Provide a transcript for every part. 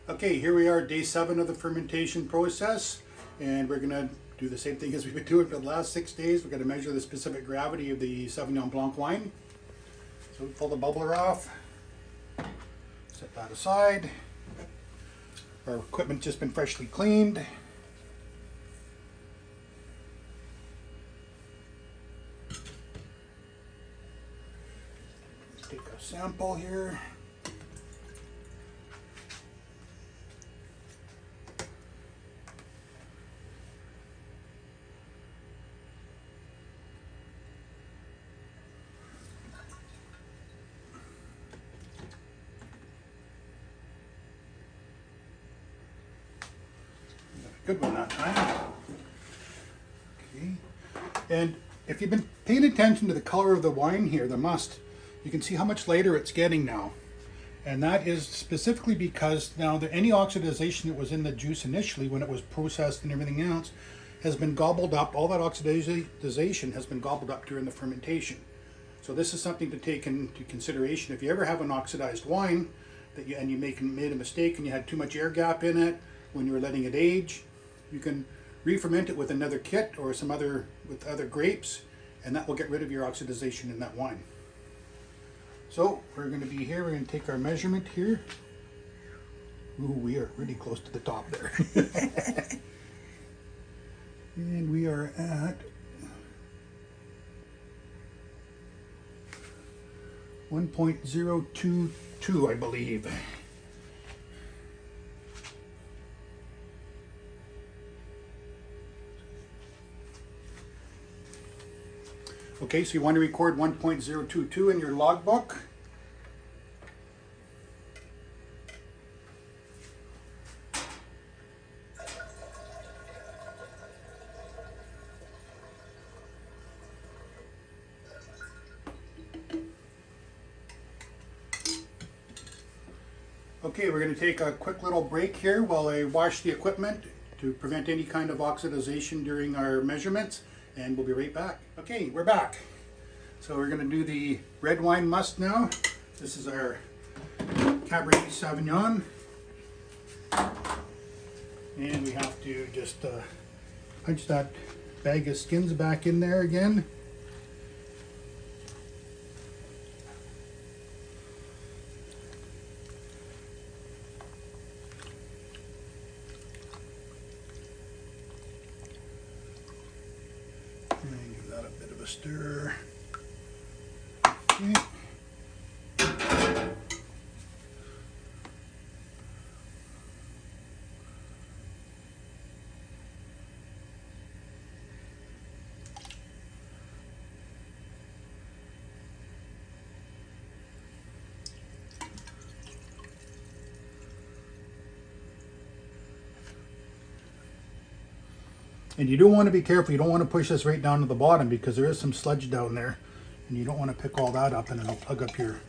Okay, here we are, day 7 of the fermentation process, and we're going to do the same thing as we've been doing for the last 6 days. We're going to measure the specific gravity of the Sauvignon Blanc wine. So we pull the bubbler off, set that aside. Our equipment's just been freshly cleaned. Let's take a sample here. Good one that time. Okay. And if you've been paying attention to the color of the wine here, the must, you can see how much lighter it's getting now. And that is specifically because now any oxidization that was in the juice initially when it was processed and everything else has been gobbled up. All that oxidization has been gobbled up during the fermentation. So this is something to take into consideration. If you ever have an oxidized wine and you made a mistake and you had too much air gap in it when you were letting it age, you can re-ferment it with another kit or with other grapes, and that will get rid of your oxidization in that wine. So we're going to be here. We're going to take our measurement here. Ooh, we are really close to the top there. And we are at 1.022, I believe. Okay, so you want to record 1.022 in your logbook. Okay, we're going to take a quick little break here while I wash the equipment to prevent any kind of oxidization during our measurements. And we'll be right back. Okay, we're back. So we're going to do the red wine must now. This is our Cabernet Sauvignon. And we have to just punch that bag of skins back in there again. And give that a bit of a stir. Okay. And you do want to be careful. You don't want to push this right down to the bottom because there is some sludge down there. And you don't want to pick all that up and it'll plug up your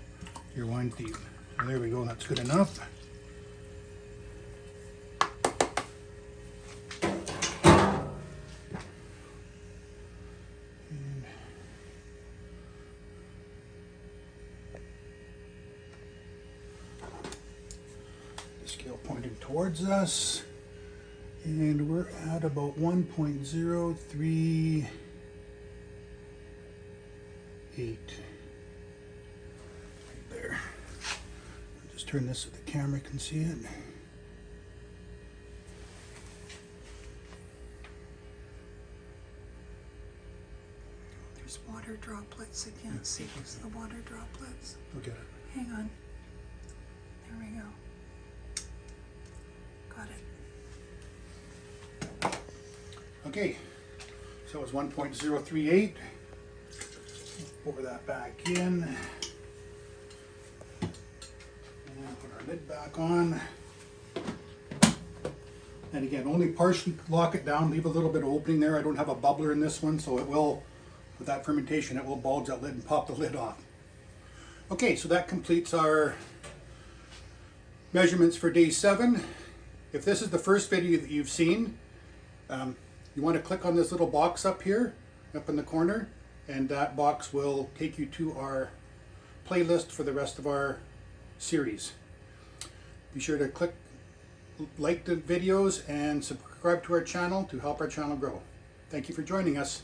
wine thief. So there we go. That's good enough. And the scale pointing towards us. And we're at about 1.038. Right there. I'll just turn this so the camera can see it. There's water droplets. I can't see the water droplets. Look at it. Hang on. There we go. Got it. Okay, so it's 1.038. Pour that back in. And put our lid back on. And again, only partially lock it down. Leave a little bit of opening there. I don't have a bubbler in this one, so it will, with that fermentation, it will bulge that lid and pop the lid off. Okay, so that completes our measurements for day 7. If this is the first video that you've seen, you want to click on this little box up here, up in the corner, and that box will take you to our playlist for the rest of our series. Be sure to click like the videos and subscribe to our channel to help our channel grow. Thank you for joining us.